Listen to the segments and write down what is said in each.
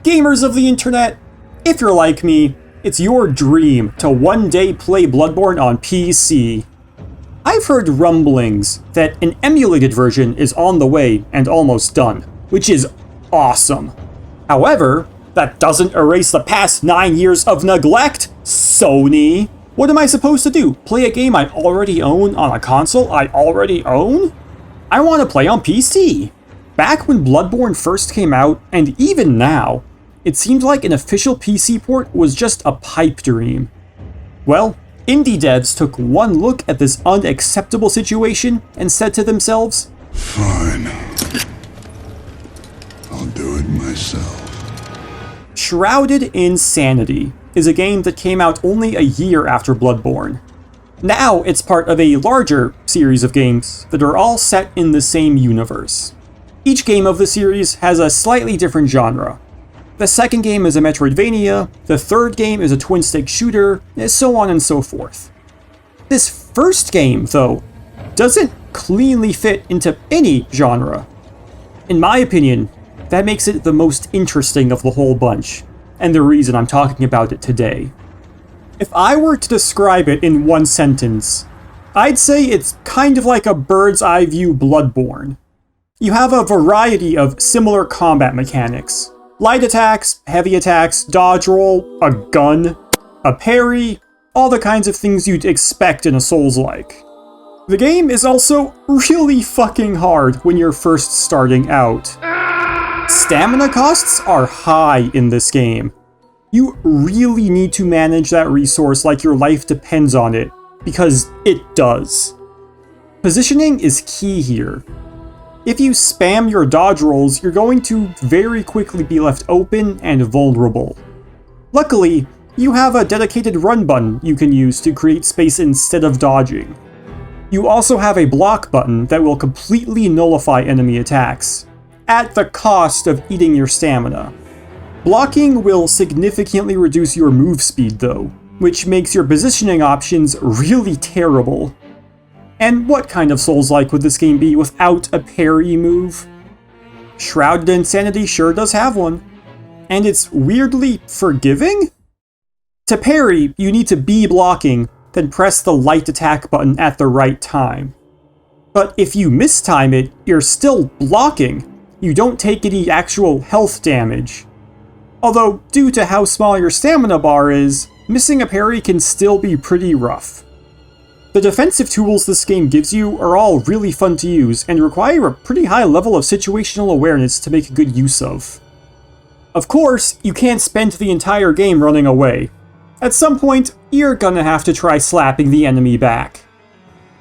Gamers of the internet, if you're like me, it's your dream to one day play Bloodborne on PC. I've heard rumblings that an emulated version is on the way and almost done, which is awesome. However, that doesn't erase the past 9 years of neglect, Sony. What am I supposed to do? Play a game I already own on a console I already own? I want to play on PC. Back when Bloodborne first came out, and even now, it seemed like an official PC port was just a pipe dream. Well, indie devs took one look at this unacceptable situation and said to themselves, "Fine. I'll do it myself." Shrouded in Sanity is a game that came out only a year after Bloodborne. Now it's part of a larger series of games that are all set in the same universe. Each game of the series has a slightly different genre. The second game is a Metroidvania, the third game is a twin-stick shooter, and so on and so forth. This first game, though, doesn't cleanly fit into any genre. In my opinion, that makes it the most interesting of the whole bunch, and the reason I'm talking about it today. If I were to describe it in one sentence, I'd say it's kind of like a bird's eye view Bloodborne. You have a variety of similar combat mechanics. Light attacks, heavy attacks, dodge roll, a gun, a parry, all the kinds of things you'd expect in a Souls-like. The game is also really fucking hard when you're first starting out. Stamina costs are high in this game. You really need to manage that resource like your life depends on it, because it does. Positioning is key here. If you spam your dodge rolls, you're going to very quickly be left open and vulnerable. Luckily, you have a dedicated run button you can use to create space instead of dodging. You also have a block button that will completely nullify enemy attacks, at the cost of eating your stamina. Blocking will significantly reduce your move speed though, which makes your positioning options really terrible. And what kind of Souls-like would this game be without a parry move? Shrouded in Sanity sure does have one. And it's weirdly forgiving? To parry, you need to be blocking, then press the light attack button at the right time. But if you mistime it, you're still blocking. You don't take any actual health damage. Although, due to how small your stamina bar is, missing a parry can still be pretty rough. The defensive tools this game gives you are all really fun to use and require a pretty high level of situational awareness to make good use of. Of course, you can't spend the entire game running away. At some point, you're gonna have to try slapping the enemy back.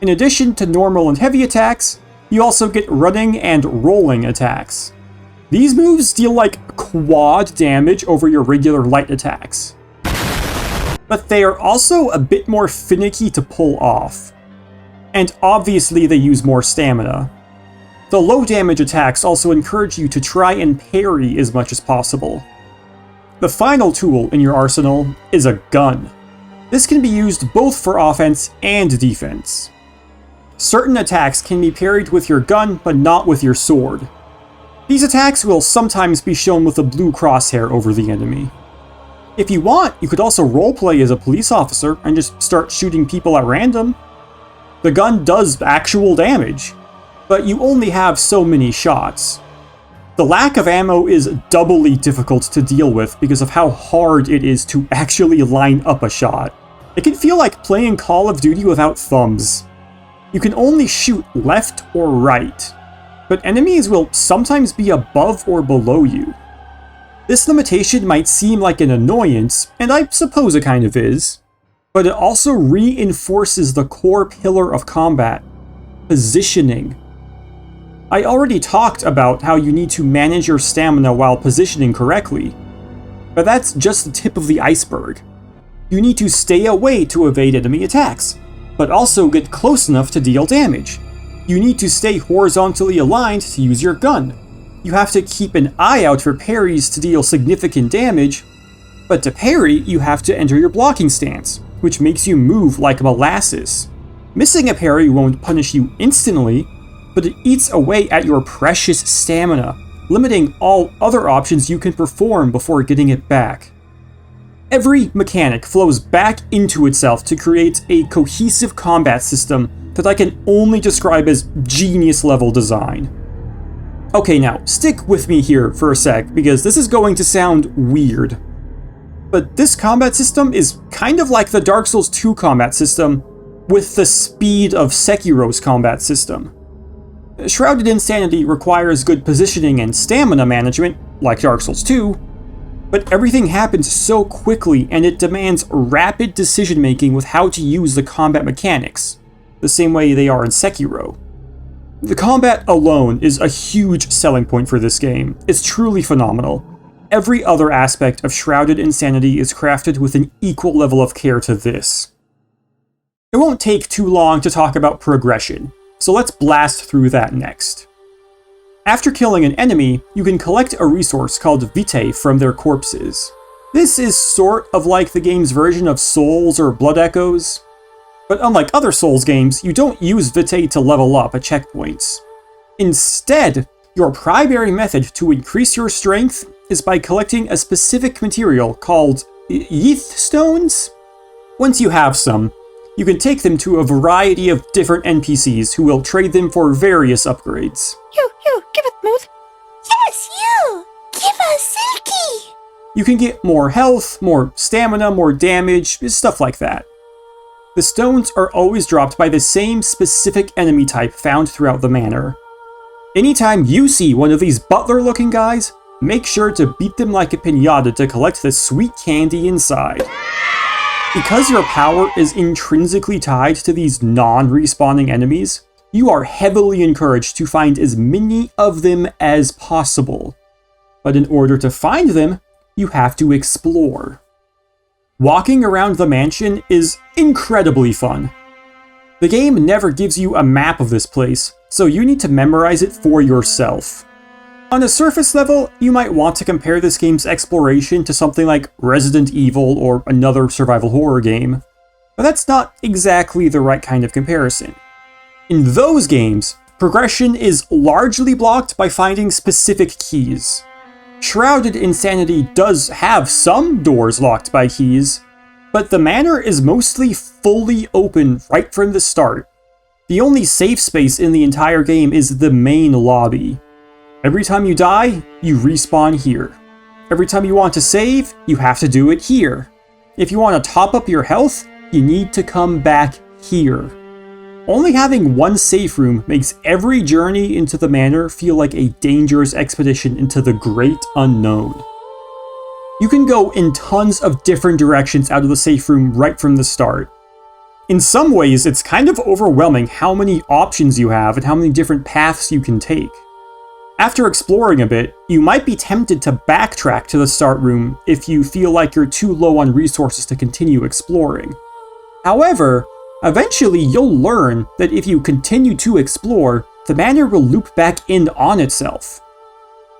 In addition to normal and heavy attacks, you also get running and rolling attacks. These moves deal like quad damage over your regular light attacks. But they are also a bit more finicky to pull off. And obviously they use more stamina. The low damage attacks also encourage you to try and parry as much as possible. The final tool in your arsenal is a gun. This can be used both for offense and defense. Certain attacks can be parried with your gun, but not with your sword. These attacks will sometimes be shown with a blue crosshair over the enemy. If you want, you could also roleplay as a police officer and just start shooting people at random. The gun does actual damage, but you only have so many shots. The lack of ammo is doubly difficult to deal with because of how hard it is to actually line up a shot. It can feel like playing Call of Duty without thumbs. You can only shoot left or right, but enemies will sometimes be above or below you. This limitation might seem like an annoyance, and I suppose it kind of is, but it also reinforces the core pillar of combat: positioning. I already talked about how you need to manage your stamina while positioning correctly, but that's just the tip of the iceberg. You need to stay away to evade enemy attacks, but also get close enough to deal damage. You need to stay horizontally aligned to use your gun. You have to keep an eye out for parries to deal significant damage, but to parry, you have to enter your blocking stance, which makes you move like molasses. Missing a parry won't punish you instantly, but it eats away at your precious stamina, limiting all other options you can perform before getting it back. Every mechanic flows back into itself to create a cohesive combat system that I can only describe as genius-level design. Okay, now, stick with me here for a sec, because this is going to sound weird. But this combat system is kind of like the Dark Souls 2 combat system, with the speed of Sekiro's combat system. Shrouded In Sanity requires good positioning and stamina management, like Dark Souls 2, but everything happens so quickly and it demands rapid decision-making with how to use the combat mechanics, the same way they are in Sekiro. The combat alone is a huge selling point for this game. It's truly phenomenal. Every other aspect of Shrouded In Sanity is crafted with an equal level of care to this. It won't take too long to talk about progression, so let's blast through that next. After killing an enemy, you can collect a resource called Vitae from their corpses. This is sort of like the game's version of Souls or Blood Echoes, but unlike other Souls games, you don't use Vitae to level up at checkpoints. Instead, your primary method to increase your strength is by collecting a specific material called Yeath Stones. Once you have some, you can take them to a variety of different NPCs who will trade them for various upgrades. You, give it Mood. Yes, you! Give us Silky! You can get more health, more stamina, more damage, stuff like that. The stones are always dropped by the same specific enemy type found throughout the manor. Anytime you see one of these butler-looking guys, make sure to beat them like a piñata to collect the sweet candy inside. Because your power is intrinsically tied to these non-respawning enemies, you are heavily encouraged to find as many of them as possible. But in order to find them, you have to explore. Walking around the mansion is incredibly fun. The game never gives you a map of this place, so you need to memorize it for yourself. On a surface level, you might want to compare this game's exploration to something like Resident Evil or another survival horror game, but that's not exactly the right kind of comparison. In those games, progression is largely blocked by finding specific keys. Shrouded In Sanity does have some doors locked by keys, but the manor is mostly fully open right from the start. The only safe space in the entire game is the main lobby. Every time you die, you respawn here. Every time you want to save, you have to do it here. If you want to top up your health, you need to come back here. Only having one safe room makes every journey into the manor feel like a dangerous expedition into the great unknown. You can go in tons of different directions out of the safe room right from the start. In some ways, it's kind of overwhelming how many options you have and how many different paths you can take. After exploring a bit, you might be tempted to backtrack to the start room if you feel like you're too low on resources to continue exploring. However, eventually you'll learn that if you continue to explore, the manor will loop back in on itself.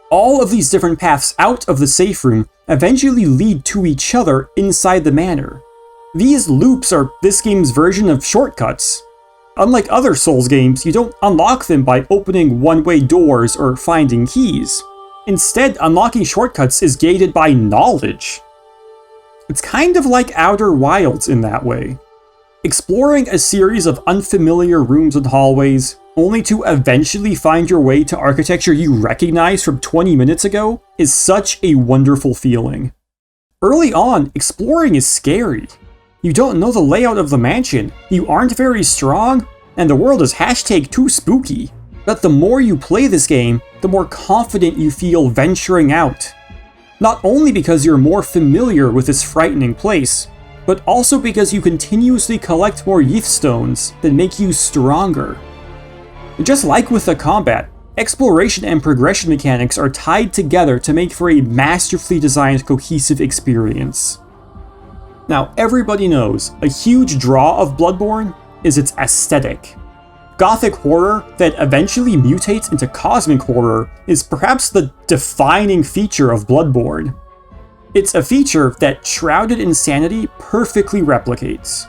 All of these different paths out of the safe room eventually lead to each other inside the manor. These loops are this game's version of shortcuts. Unlike other Souls games, you don't unlock them by opening one-way doors or finding keys. Instead, unlocking shortcuts is gated by knowledge. It's kind of like Outer Wilds in that way. Exploring a series of unfamiliar rooms and hallways, only to eventually find your way to architecture you recognize from 20 minutes ago, is such a wonderful feeling. Early on, exploring is scary. You don't know the layout of the mansion, you aren't very strong, and the world is #too spooky. But the more you play this game, the more confident you feel venturing out. Not only because you're more familiar with this frightening place, but also because you continuously collect more Yeath Stones that make you stronger. Just like with the combat, exploration and progression mechanics are tied together to make for a masterfully designed cohesive experience. Now, everybody knows, a huge draw of Bloodborne is its aesthetic. Gothic horror that eventually mutates into cosmic horror is perhaps the defining feature of Bloodborne. It's a feature that Shrouded In Sanity perfectly replicates.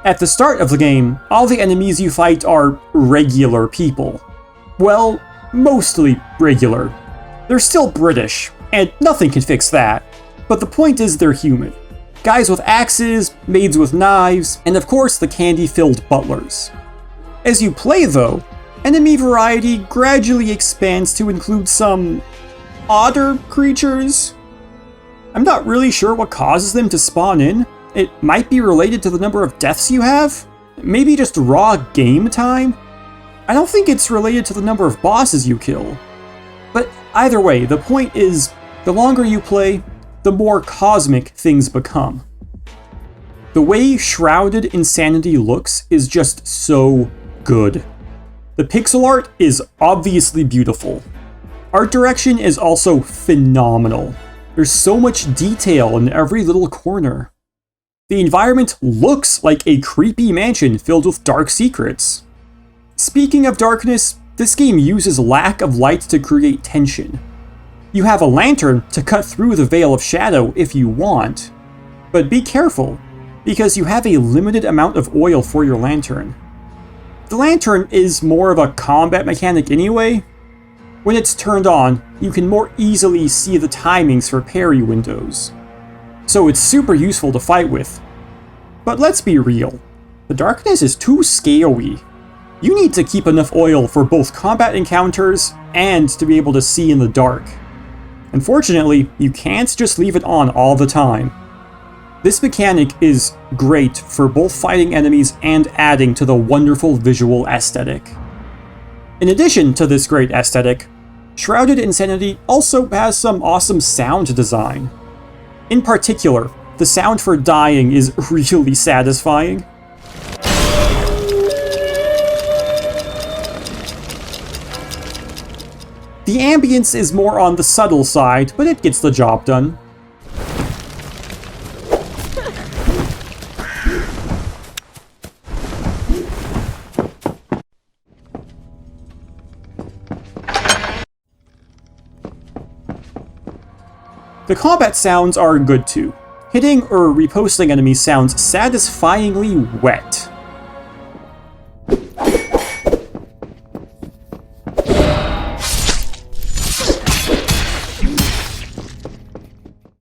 At the start of the game, all the enemies you fight are regular people. Well, mostly regular. They're still British, and nothing can fix that. But the point is they're human. Guys with axes, maids with knives, and of course the candy-filled butlers. As you play though, enemy variety gradually expands to include some odder creatures. I'm not really sure what causes them to spawn in. It might be related to the number of deaths you have? Maybe just raw game time? I don't think it's related to the number of bosses you kill. But either way, the point is, the longer you play, the more cosmic things become. The way Shrouded In Sanity looks is just so good. The pixel art is obviously beautiful. Art direction is also phenomenal. There's so much detail in every little corner. The environment looks like a creepy mansion filled with dark secrets. Speaking of darkness, this game uses lack of light to create tension. You have a lantern to cut through the veil of shadow if you want, but be careful, because you have a limited amount of oil for your lantern. The lantern is more of a combat mechanic anyway. When it's turned on, you can more easily see the timings for parry windows, so it's super useful to fight with. But let's be real, the darkness is too scaly. You need to keep enough oil for both combat encounters and to be able to see in the dark. Unfortunately, you can't just leave it on all the time. This mechanic is great for both fighting enemies and adding to the wonderful visual aesthetic. In addition to this great aesthetic, Shrouded In Sanity also has some awesome sound design. In particular, the sound for dying is really satisfying. The ambience is more on the subtle side, but it gets the job done. The combat sounds are good too. Hitting or riposting enemies sounds satisfyingly wet.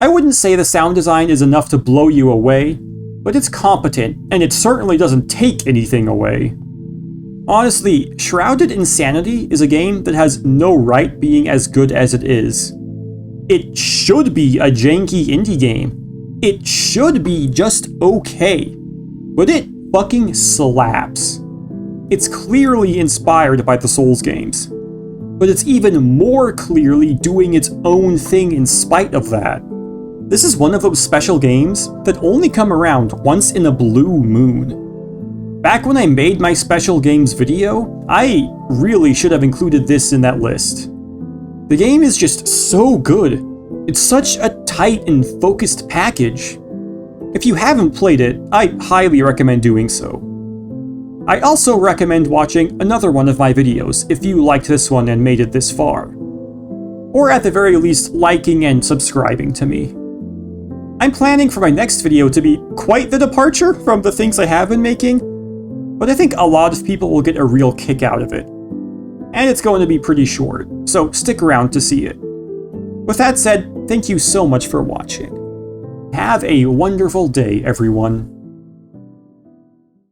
I wouldn't say the sound design is enough to blow you away, but it's competent, and it certainly doesn't take anything away. Honestly, Shrouded In Sanity is a game that has no right being as good as it is. It should be a janky indie game. It should be just okay. But it fucking slaps. It's clearly inspired by the Souls games. But it's even more clearly doing its own thing in spite of that. This is one of those special games that only come around once in a blue moon. Back when I made my special games video, I really should have included this in that list. The game is just so good. It's such a tight and focused package. If you haven't played it, I highly recommend doing so. I also recommend watching another one of my videos if you liked this one and made it this far. Or at the very least, liking and subscribing to me. I'm planning for my next video to be quite the departure from the things I have been making, but I think a lot of people will get a real kick out of it. And it's going to be pretty short, so stick around to see it. With that said, thank you so much for watching. Have a wonderful day, everyone.